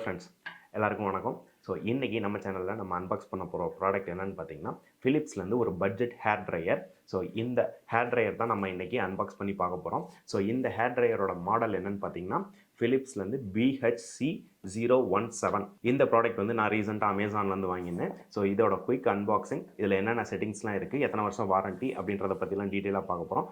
Friends, எல்லாருக்கும் வணக்கம். So இன்றைக்கி நம்ம சேனலில் நம்ம அன்பாக்ஸ் பண்ண போகிற ப்ராடக்ட் என்னென்னு பார்த்தீங்கன்னா, ஃபிலிப்ஸ்லேருந்து ஒரு பட்ஜெட் ஹேர் ட்ரையர். ஸோ இந்த ஹேர் ட்ரையர் தான் நம்ம இன்றைக்கி அன்பாக்ஸ் பண்ணி பார்க்க போகிறோம். ஸோ இந்த ஹேர் ட்ரையரோட மாடல் என்னென்னு பார்த்தீங்கன்னா, ஃபிலிப்ஸ்லேருந்து BHC017. இந்த ப்ராடக்ட் வந்து நான் ரீசெண்டாக அமேசான்லேருந்து வாங்கியிருந்தேன். ஸோ இதோட குயிக் அன்பாக்சிங், இதில் என்னென்ன செட்டிங்ஸ்லாம் இருக்குது, எத்தனை வருஷம் வாரண்ட்டி அப்படின்றத பற்றிலாம் டீட்டெயிலாக பார்க்க போகிறோம்.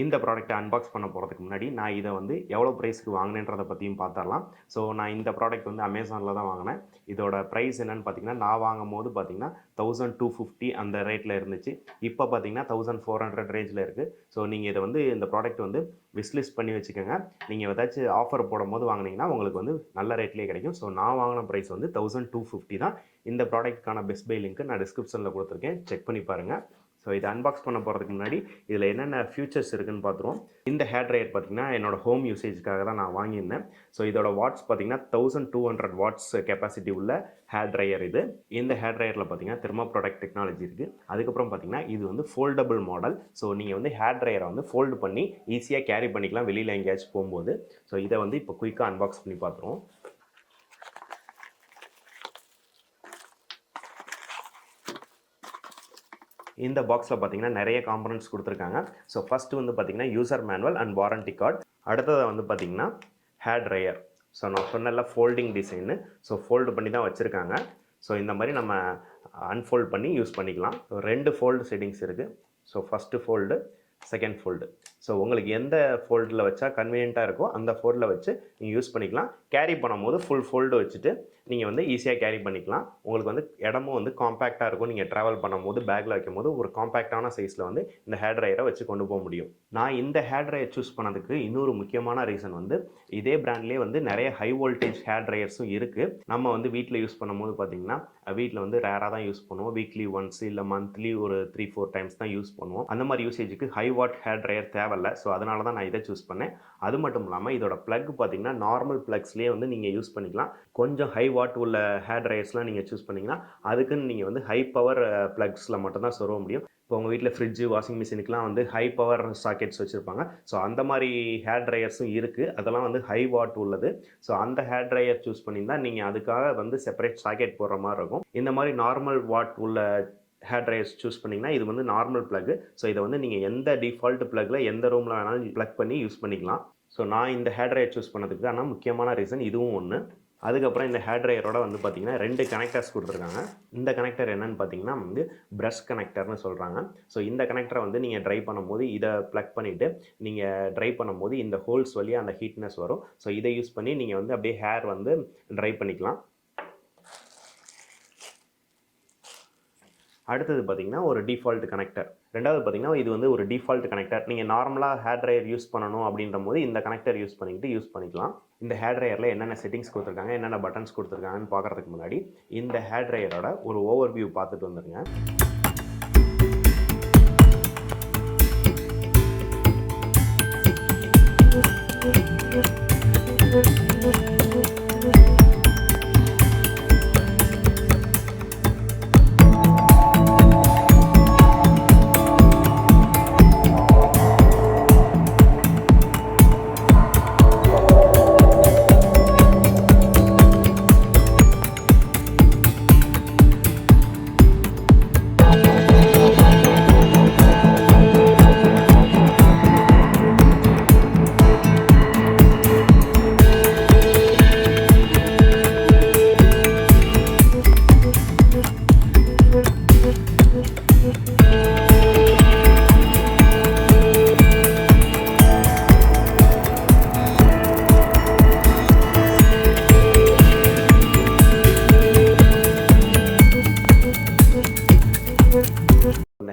இந்த ப்ராடக்ட்டை அன்பாக்ஸ் பண்ண போகிறதுக்கு முன்னாடி நான் இதை வந்து எவ்வளோ ப்ரைஸ்க்கு வாங்கினேன்றதை பற்றியும் பார்த்துடலாம். ஸோ நான் இந்த ப்ராடக்ட் வந்து அமேசானில் தான் வாங்கினேன். இதோட ப்ரைஸ் என்னென்னு பார்த்தீங்கன்னா, நான் வாங்கும் போது பார்த்தீங்கன்னா 1250 அந்த ரேட்டில் இருந்துச்சு. இப்போ பார்த்தீங்கன்னா 1400 ரேஞ்சில் இருக்குது. ஸோ நீங்கள் இதை வந்து இந்த ப்ராடக்ட் வந்து விஷ்லிஸ்ட் பண்ணி வச்சுக்கோங்க. நீங்கள் ஏதாச்சும் ஆஃபர் போடும்போது வாங்கினீங்கன்னா உங்களுக்கு வந்து நல்ல ரேட்லேயே கிடைக்கும். ஸோ நான் வாங்கின ப்ரைஸ் வந்து 1250 தான். இந்த ப்ராடக்ட்டுக்கான பெஸ்ட் பை லிங்க்கு நான் டிஸ்கிரிப்ஷனில் கொடுத்துருக்கேன், செக் பண்ணி பாருங்கள். ஸோ இதை அன்பாக்ஸ் பண்ண போகிறதுக்கு முன்னாடி இதில் என்னென்ன ஃபியூச்சர்ஸ் இருக்குதுன்னு பார்த்துருவோம். இந்த ஹேர் ட்ரையர் பார்த்திங்கன்னா என்னோடய ஹோம் யூசேஜுக்காக தான் நான் வாங்கியிருந்தேன். ஸோ இதோட வாட்ஸ் பார்த்திங்கன்னா 1200 வாட்ஸ் கெப்பாசிட்டி உள்ள ஹேர் ட்ரையர் இது. இந்த ஹேர் ட்ரையரில் பார்த்திங்கன்னா தெர்மோப்ரொடெக்ட் டெக்னாலஜி இருக்குது. அதுக்கப்புறம் பார்த்திங்கன்னா இது வந்து ஃபோல்டபுள் மாடல். ஸோ நீங்கள் வந்து ஹேர் ட்ரையரை வந்து ஃபோல்டு பண்ணி ஈஸியாக கேரி பண்ணிக்கலாம் வெளியில் எங்கேயாச்சும் போகும்போது. ஸோ இதை வந்து இப்போ குயிக்காக அன்பாக்ஸ் பண்ணி பார்த்துருவோம். இந்த பாக்ஸில் பார்த்தீங்கன்னா நிறைய காம்பனன்ட்ஸ் கொடுத்துருக்காங்க. ஸோ ஃபஸ்ட்டு வந்து பார்த்திங்கன்னா user manual and warranty card. அடுத்தது வந்து பார்த்திங்கன்னா ஹேர் ட்ரையர். ஸோ நான் சொன்னல ஃபோல்டிங் டிசைனு. ஸோ ஃபோல்டு பண்ணி தான் வச்சுருக்காங்க. ஸோ இந்த மாதிரி நம்ம அன்ஃபோல்ட் பண்ணி யூஸ் பண்ணிக்கலாம். 2 ஃபோல்டு செட்டிங்ஸ் இருக்குது. So first fold, second fold. So உங்களுக்கு எந்த ஃபோல்டில் வச்சா கன்வீனியண்ட்டாக இருக்கோ அந்த ஃபோல்டில் வச்சு நீங்கள் யூஸ் பண்ணிக்கலாம். கேரி பண்ணும்போது ஃபுல் ஃபோல்டு வச்சுட்டு நீங்கள் வந்து ஈஸியாக கேரி பண்ணிக்கலாம். உங்களுக்கு வந்து இடமும் வந்து காம்பேக்டாக இருக்கும். நீங்கள் ட்ராவல் பண்ணும்போது பேக்கில் வைக்கும் போது ஒரு காம்பேக்டான சைஸில் வந்து இந்த ஹேர் ட்ரையரை வச்சு கொண்டு போக முடியும். நான் இந்த ஹேர் ட்ரையர் சூஸ் பண்ணதுக்கு இன்னொரு முக்கியமான ரீசன் வந்து இதே பிராண்ட்லேயே வந்து நிறைய ஹை வோல்டேஜ் ஹேர் ட்ரையர்ஸும் இருக்குது. நம்ம வந்து வீட்டில் யூஸ் பண்ணும்போது பார்த்திங்கன்னா வீட்டில் வந்து ரேராக தான் யூஸ் பண்ணுவோம். வீக்லி ஒன்ஸ் இல்லை மந்த்லி ஒரு 3-4 டைம்ஸ் தான் யூஸ் பண்ணுவோம். அந்த மாதிரி யூசேஜுக்கு ஹை வாட் ஹேர் ட்ரையர் தேவையில்லை. ஸோ அதனால தான் நான் இதை சூஸ் பண்ணேன். அது மட்டும் இல்லாமல் இதோட ப்ளக் பார்த்திங்கன்னா நார்மல் ப்ளக்ஸ்லேயே வந்து நீங்கள் யூஸ் பண்ணிக்கலாம். கொஞ்சம் ஹை வாட் உள்ள ஹேர் ட்ரையர்ஸ்லாம் நீங்கள் சூஸ் பண்ணிங்கன்னா அதுக்குன்னு நீங்கள் வந்து ஹை பவர் ப்ளக்ஸில் மட்டும்தான் சொருக முடியும். இப்போ உங்கள் வீட்டில் ஃப்ரிட்ஜு, வாஷிங் மிஷினுக்குலாம் வந்து ஹை பவர் சாக்கெட்ஸ் வச்சுருப்பாங்க. ஸோ அந்த மாதிரி ஹேர் ட்ரையர்ஸும் இருக்குது. அதெல்லாம் வந்து ஹை வாட் உள்ளது. ஸோ அந்த ஹேர் ட்ரையர் சூஸ் பண்ணியிருந்தால் நீங்கள் அதுக்காக வந்து செப்பரேட் சாக்கெட் போடுற மாதிரி இருக்கும். இந்த மாதிரி நார்மல் வாட் உள்ள ஹேர் ட்ரையர்ஸ் சூஸ் பண்ணிங்கன்னா இது வந்து நார்மல் ப்ளக்கு. ஸோ இதை வந்து நீங்கள் எந்த டிஃபால்ட் ப்ளக்கில் எந்த ரூமில் வேணாலும் ப்ளக் பண்ணி யூஸ் பண்ணிக்கலாம். ஸோ நான் இந்த ஹேர் ட்ரையர் சூஸ் பண்ணதுக்கான முக்கியமான ரீசன் இதுவும் ஒன்று. அதுக்கப்புறம் இந்த ஹேர் ட்ரையரோட வந்து பார்த்திங்கன்னா 2 கனெக்டர்ஸ் கொடுத்துருக்காங்க. இந்த கனெக்டர் என்னென்னு பார்த்தீங்கன்னா வந்து ப்ரஷ் கனெக்டர்னு சொல்கிறாங்க. ஸோ இந்த கனெக்டரை வந்து நீங்கள் ட்ரை பண்ணும்போது இதை ப்ளக் பண்ணிவிட்டு நீங்கள் ட்ரை பண்ணும்போது இந்த ஹோல்ஸ் வழியாக அந்த ஹீட்னஸ் வரும். ஸோ இதை யூஸ் பண்ணி நீங்கள் வந்து அப்படியே ஹேர் வந்து ட்ரை பண்ணிக்கலாம். அடுத்தது பார்த்திங்கன்னா ஒரு டிஃபால்ட் கனெக்டர். ரெண்டாவது பார்த்திங்கன்னா இது வந்து ஒரு டிஃபால்ட் கனெக்டர். நீங்கள் நார்மலாக ஹேர் ட்ரையர் யூஸ் பண்ணணும் அப்படின்ற போது இந்த கனெக்டர் யூஸ் பண்ணிக்கலாம். இந்த ஹேர் ட்ரையரில் என்னென்ன செட்டிங்ஸ் கொடுத்துருக்காங்க, என்னென்ன பட்டன்ஸ் கொடுத்துருக்காங்கன்னு பார்க்குறதுக்கு முன்னாடி இந்த ஹேர் ட்ரையரோட ஒரு ஓவர்வியூ பார்த்துட்டு வந்துடுங்க.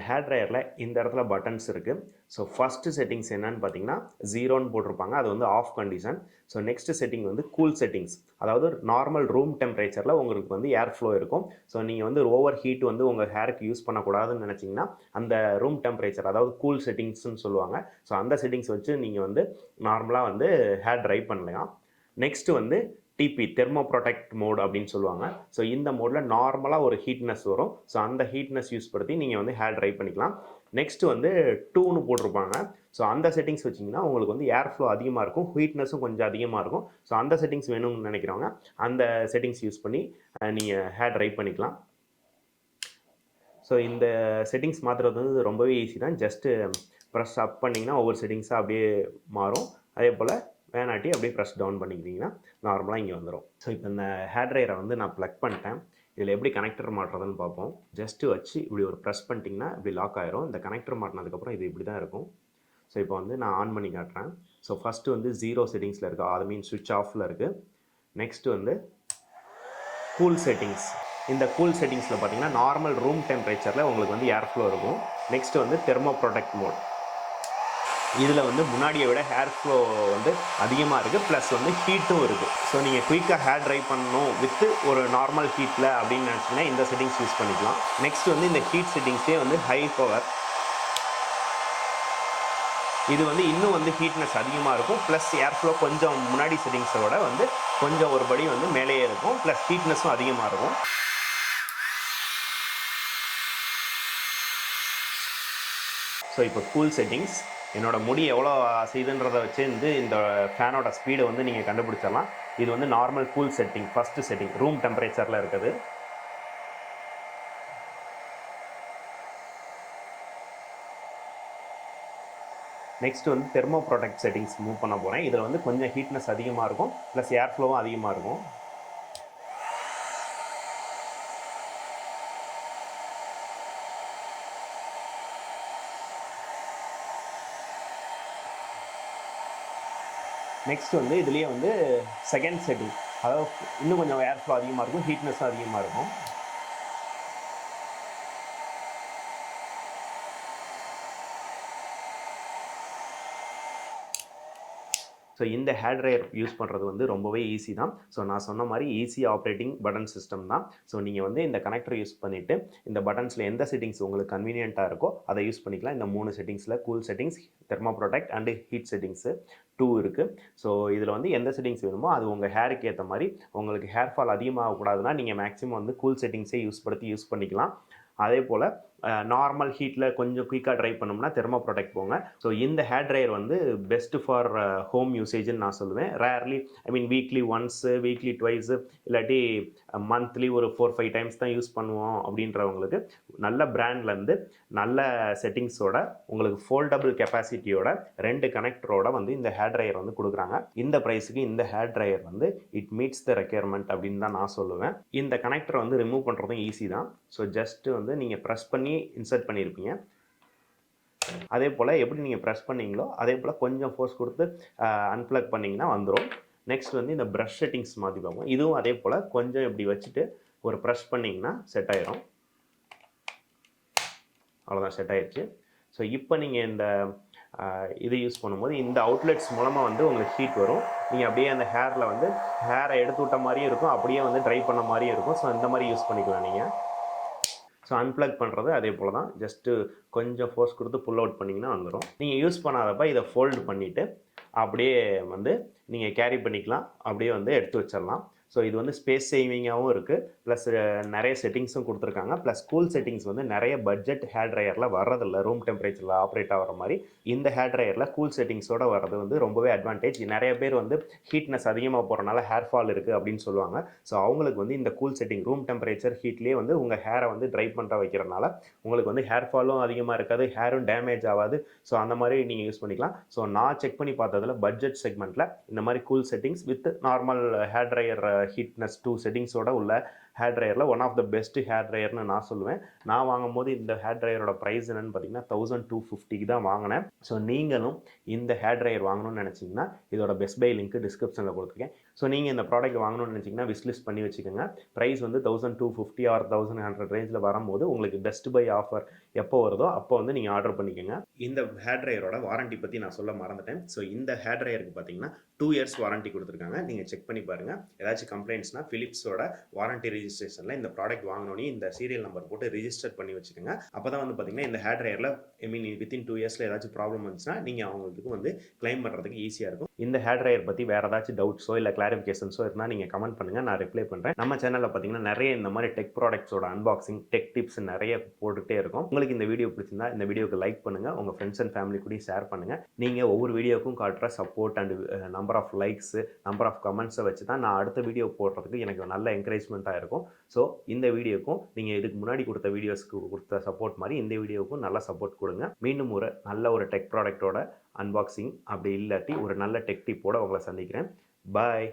ஹேர் ட்ரையரில் இந்த இடத்துல பட்டன்ஸ் இருக்குது. ஸோ ஃபஸ்ட்டு செட்டிங்ஸ் என்னன்னு பார்த்தீங்கன்னா 0ன்னு போட்டிருப்பாங்க. அது வந்து off condition. So next setting வந்து கூல் செட்டிங்ஸ். அதாவது நார்மல் ரூம் டெம்பரேச்சரில் உங்களுக்கு வந்து ஏர் ஃப்ளோ இருக்கும். ஸோ நீங்கள் வந்து ஓவர் ஹீட் வந்து உங்கள் ஹேருக்கு யூஸ் பண்ணக்கூடாதுன்னு நினச்சிங்கன்னா அந்த ரூம் டெம்பரேச்சர், அதாவது கூல் செட்டிங்ஸ்ன்னு சொல்லுவாங்க. ஸோ அந்த செட்டிங்ஸ் வச்சு நீங்கள் வந்து நார்மலாக வந்து ஹேர் ட்ரை பண்ணலாம். நெக்ஸ்ட்டு வந்து டிபி, தெர்மோப்ரொடெக்ட் மோட் அப்படின்னு சொல்லுவாங்க. ஸோ இந்த மோடில் நார்மலாக ஒரு ஹீட்னஸ் வரும். ஸோ அந்த ஹீட்னஸ் யூஸ் படுத்தி நீங்கள் வந்து ஹேர் ட்ரை பண்ணிக்கலாம். நெக்ஸ்ட்டு வந்து 2ன்னு போட்டிருப்பாங்க. ஸோ அந்த செட்டிங்ஸ் வச்சிங்கன்னா உங்களுக்கு வந்து ஏர் ஃப்ளோ அதிகமாக இருக்கும், ஹீட்னஸும் கொஞ்சம் அதிகமாக இருக்கும். ஸோ அந்த செட்டிங்ஸ் வேணும்னு நினைக்கிறவங்க அந்த செட்டிங்ஸ் யூஸ் பண்ணி நீங்கள் ஹேர் ட்ரை பண்ணிக்கலாம். ஸோ இந்த செட்டிங்ஸ் மாற்றுறது வந்து ரொம்பவே ஈஸி தான். ஜஸ்ட்டு ப்ரெஸ் அப் பண்ணிங்கன்னா ஒவ்வொரு செட்டிங்ஸாக அப்படியே மாறும். அதே போல் வேணாட்டி அப்படியே ப்ரெஸ் டவுன் பண்ணிக்கிட்டிங்கன்னா நார்மலாக இங்கே வந்துடும். ஸோ இப்போ இந்த ஹேர் ட்ரையரை வந்து நான் ப்ளக் பண்ணிட்டேன். இதில் எப்படி கனெக்டர் மாட்டுறதுன்னு பார்ப்போம். ஜஸ்ட்டு வச்சு இப்படி ஒரு ப்ரெஸ் பண்ணிட்டிங்கன்னா இப்படி லாக் ஆயிரும். இந்த கனெக்டர் மாட்டினதுக்கப்புறம் இது இப்படி தான் இருக்கும். ஸோ இப்போ வந்து நான் ஆன் பண்ணி காட்டுறேன். ஸோ ஃபஸ்ட்டு வந்து 0 செட்டிங்ஸில் இருக்குது, அது மீன் ஸ்விட்ச் ஆஃபில் இருக்குது. நெக்ஸ்ட்டு வந்து கூல் செட்டிங்ஸ். இந்த கூல் செட்டிங்ஸில் பார்த்தீங்கன்னா நார்மல் ரூம் டெம்பரேச்சரில் உங்களுக்கு வந்து ஏர் ஃப்ளோ இருக்கும். நெக்ஸ்ட்டு வந்து தெர்மோப்ரொடெக்ட் மோட். இதில் வந்து முன்னாடியை விட ஹேர் ஃப்ளோ வந்து அதிகமாக இருக்குது, ப்ளஸ் வந்து ஹீட்டும் இருக்குது. ஸோ நீங்கள் குயிக்காக ஹேர் ட்ரை பண்ணணும் வித்து ஒரு நார்மல் ஹீட்டில் அப்படின்னு நினச்சிங்கன்னா இந்த செட்டிங்ஸ் யூஸ் பண்ணிக்கலாம். நெக்ஸ்ட் வந்து இந்த ஹீட் செட்டிங்ஸே வந்து ஹை பவர். இது வந்து இன்னும் வந்து ஹீட்னஸ் அதிகமாக இருக்கும், ப்ளஸ் ஏர் ஃப்ளோ கொஞ்சம் முன்னாடி செட்டிங்ஸோட வந்து கொஞ்சம் ஒரு படி வந்து மேலேயே இருக்கும், ப்ளஸ் ஹீட்னஸும் அதிகமாக இருக்கும். ஸோ இப்போ கூல் செட்டிங்ஸ், என்னோட முடி எவ்வளோ செய்துன்றதை வச்சு வந்து இந்த ஃபேனோட ஸ்பீடை வந்து நீங்கள் கண்டுபிடிச்சிடலாம். இது வந்து normal cool setting, first setting room டெம்பரேச்சரில் இருக்குது. நெக்ஸ்ட் வந்து தெர்மோப்ரொடெக்ட் செட்டிங்ஸ் மூவ் பண்ண போகிறேன். இதில் வந்து கொஞ்சம் ஹீட்னஸ் அதிகமாக இருக்கும், ப்ளஸ் ஏர் ஃப்ளோவும் அதிகமாக இருக்கும். நெக்ஸ்ட் வந்து இதுலேயே வந்து செகண்ட் செட்டிங், அதாவது இன்னும் கொஞ்சம் ஏர் ஃப்ளோ அதிகமாக இருக்கும், ஹீட்னஸும் அதிகமாக இருக்கும். ஸோ இந்த ஹேர் ட்ரையர் யூஸ் பண்ணுறது வந்து ரொம்பவே ஈஸி தான். ஸோ நான் சொன்ன மாதிரி ஈஸி ஆப்ரேட்டிங் பட்டன் சிஸ்டம் தான். ஸோ நீங்கள் வந்து இந்த கனெக்டர் யூஸ் பண்ணிவிட்டு இந்த பட்டன்ஸில் எந்த செட்டிங்ஸ் உங்களுக்கு கன்வீனியண்ட்டாக இருக்கோ அதை யூஸ் பண்ணிக்கலாம். இந்த 3 செட்டிங்ஸில் cool settings, thermoprotect and heat settings 2 இருக்குது. ஸோ இதில் வந்து எந்த செட்டிங்ஸ் வேணுமோ அது உங்கள் ஹேருக்கு ஏற்ற மாதிரி. உங்களுக்கு ஹேர் ஃபால் அதிகமாகக்கூடாதுன்னா நீங்கள் மேக்ஸிமம் வந்து கூல் செட்டிங்ஸே யூஸ் பண்ணிக்கலாம். அதே போல் நார்மல் ஹீட்டில் கொஞ்சம் குயிக்காக ட்ரை பண்ணோம்னா தெர்மோப்ரொடெக்ட் போங்க. ஸோ இந்த ஹேர் ட்ரையர் வந்து பெஸ்ட்டு ஃபார் ஹோம் யூசேஜ்னு நான் சொல்லுவேன். Rarely weekly once, weekly twice, இல்லாட்டி மந்த்லி ஒரு 4-5 டைம்ஸ் தான் யூஸ் பண்ணுவோம் அப்படின்றவங்களுக்கு நல்ல பிராண்ட்லேருந்து நல்ல செட்டிங்ஸோட உங்களுக்கு ஃபோல்டபுள் கெப்பாசிட்டியோட 2 கனெக்டரோட வந்து இந்த ஹேர் ட்ரையர் வந்து கொடுக்குறாங்க. இந்த ப்ரைஸுக்கு இந்த ஹேர் ட்ரையர் வந்து இட் மீட்ஸ் த ரெக்யர்மெண்ட் அப்படின்னு தான் நான் சொல்லுவேன். இந்த கனெக்டரை வந்து ரிமூவ் பண்ணுறதும் ஈஸி தான். ஸோ ஜஸ்ட்டு வந்து நீங்கள் ப்ரெஸ் பண்ணி இன்சர்ட் பண்ணியிருப்பீங்க. அதே போல் எப்படி நீங்கள் ப்ரெஸ் பண்ணீங்களோ அதே போல் கொஞ்சம் ஃபோர்ஸ் கொடுத்து அன்ப்ளக் பண்ணிங்கன்னா வந்துடும். நெக்ஸ்ட் வந்து இந்த ப்ரஷ் செட்டிங்ஸ் மாற்றி பார்ப்போம். இதுவும் அதே போல் கொஞ்சம் இப்படி வச்சுட்டு ஒரு ப்ரெஸ் பண்ணிங்கன்னா செட் ஆயிரும். அவ்வளோதான், செட் ஆயிடுச்சு. ஸோ இப்போ நீங்கள் இந்த இது யூஸ் பண்ணும்போது இந்த அவுட்லெட்ஸ் மூலமாக வந்து உங்களுக்கு ஹீட் வரும். நீங்கள் அப்படியே அந்த ஹேரில் வந்து ஹேரை எடுத்து விட்ட மாதிரியும் இருக்கும், அப்படியே வந்து ட்ரை பண்ண மாதிரியும் இருக்கும். ஸோ இந்த மாதிரி யூஸ் பண்ணிக்கலாம் நீங்கள். ஸோ அன்ப்ளக் பண்ணுறது அதே போல் தான், ஜஸ்ட்டு கொஞ்சம் ஃபோர்ஸ் கொடுத்து புல் அவுட் பண்ணிங்கன்னா வந்துடும். நீங்கள் யூஸ் பண்ணாதப்போ இதை ஃபோல்டு பண்ணிவிட்டு அப்படியே வந்து நீங்கள் கேரி பண்ணிக்கலாம், அப்படியே வந்து எடுத்து வச்சிடலாம். ஸோ இது வந்து ஸ்பேஸ் சேவிங்காகவும் இருக்குது, ப்ளஸ் நிறைய செட்டிங்ஸும் கொடுத்துருக்காங்க. ப்ளஸ் கூல் செட்டிங்ஸ் வந்து நிறைய பட்ஜெட் ஹேர் ட்ரையரில் வர்றதில்ல, ரூம் டெம்பரேச்சரில் ஆப்ரேட் ஆகிற மாதிரி. இந்த ஹேர் ட்ரையரில் கூல் செட்டிங்ஸோடு வர்றது வந்து ரொம்பவே அட்வான்டேஜ். நிறைய பேர் வந்து ஹீட்னஸ் அதிகமாக போகிறனால ஹேர் ஃபால் இருக்குது அப்படின்னு சொல்லுவாங்க. ஸோ அவங்களுக்கு வந்து இந்த கூல் செட்டிங் ரூம் டெம்பரேச்சர் ஹீட்லேயே வந்து உங்கள் ஹேரை வந்து ட்ரை பண்ணுற வைக்கிறனால உங்களுக்கு வந்து ஹேர் ஃபாலும் அதிகமாக இருக்காது, ஹேரும் டேமேஜ் ஆகாது. ஸோ அந்த மாதிரி நீங்கள் யூஸ் பண்ணிக்கலாம். ஸோ நான் செக் பண்ணி பார்த்ததில் பட்ஜெட் செக்மெண்ட்டில் இந்த மாதிரி cool settings with normal hair dryer heatness 2 செட்டிங்ஸோட உள்ள ஹேர் ட்ரையரில் one of the best hair ட்ரையர்னு நான் சொல்லுவேன். நான் வாங்கும்போது இந்த ஹேர் ட்ரையரோட ப்ரைஸ் என்னென்னு பார்த்தீங்கன்னா 1250 தான் வாங்கினேன். ஸோ நீங்களும் இந்த ஹேர் ட்ரையர் வாங்கணும்னு நினச்சிங்கன்னா இதோட பெஸ்ட் பை லிங்க் டிஸ்கிரிப்ஷனில் கொடுத்துருக்கேன். ஸோ நீங்கள் இந்த ப்ராடக்ட் வாங்கணும்னு நினச்சிங்கன்னா விஷ்லிஸ்ட் பண்ணி வச்சுக்கோங்க. ப்ரைஸ் வந்து 1250 ஆர் 1100 ரேஞ்சில் வரும்போது உங்களுக்கு பெஸ்ட் பை ஆஃபர் எப்போ வருதோ அப்போ வந்து நீங்கள் ஆர்டர் பண்ணிக்கோங்க. இந்த ஹேர் ட்ரையரோட வாரண்ட்டி பற்றி நான் சொல்ல மறந்துட்டேன். ஸோ இந்த ஹேர் ட்ரையருக்கு பார்த்தீங்கன்னா 2 years வாரண்ட்டி கொடுத்துருக்காங்க. நீங்கள் செக் பண்ணி பாருங்கள். ஏதாச்சும் கம்ப்ளைண்ட்ஸ்னால் ஃபிலிப்ஸோட வாரண்ட்டி ரிஜிஸ்ட்ரேஷனில் இந்த ப்ராடக்ட் வாங்கினோன்னே இந்த சீரியல் நம்பர் போட்டு ரிஜிஸ்டர் பண்ணி வச்சுக்கோங்க. அப்போ தான் வந்து பார்த்தீங்கன்னா இந்த ஹேர் ட்ரையரில் வித்தின் 2 yearsல ஏதாச்சும் ப்ராப்ளம் வந்துச்சுன்னா நீங்கள் அவங்களுக்கு வந்து கிளைம் பண்ணுறதுக்கு ஈஸியாக இருக்கும். இந்த ஹேர் ட்ரையர் பற்றி வேறு ஏதாச்சும் டவுட்ஸோ இல்லை கிளாரிஃபிகேஷன்ஸோ இருந்தால் நீங்கள் கமெண்ட் பண்ணுங்கள், நான் ரிப்ளை பண்ணுறேன். நம்ம சேனலில் பார்த்தீங்கன்னா நிறைய இந்த மாதிரி டெக் ப்ராடக்ட்ஸோட அன்பாக்சிங், டெக் டிப்ஸ் நிறைய போட்டுகிட்டே இருக்கும். உங்களுக்கு இந்த வீடியோ பிடிச்சிருந்தா இந்த வீடியோக்கு லைக் பண்ணுங்கள், உங்கள் ஃப்ரெண்ட்ஸ் அண்ட் ஃபேமிலி கூட ஷேர் பண்ணுங்கள். நீங்கள் ஒவ்வொரு வீடியோக்கும் காட்டுற support and number of likes, number of கமெண்ட்ஸை வச்சு தான் நான் அடுத்த வீடியோ போடுறதுக்கு எனக்கு நல்ல என்கரேஜ்மெண்ட்டாக இருக்கும். ஸோ இந்த வீடியோக்கும் நீங்கள் இதுக்கு முன்னாடி கொடுத்த வீடியோஸ்க்கு கொடுத்த சப்போர்ட் மாதிரி இந்த வீடியோவுக்கும் நல்ல சப்போர்ட் கொடுங்க. மீண்டும் ஒரு நல்ல ஒரு டெக் ப்ராடக்ட்டோட அன்பாக்சிங் அப்படி இல்லாட்டி ஒரு நல்ல டெக் டிப்போட உங்களை சந்திக்கிறேன். பாய்.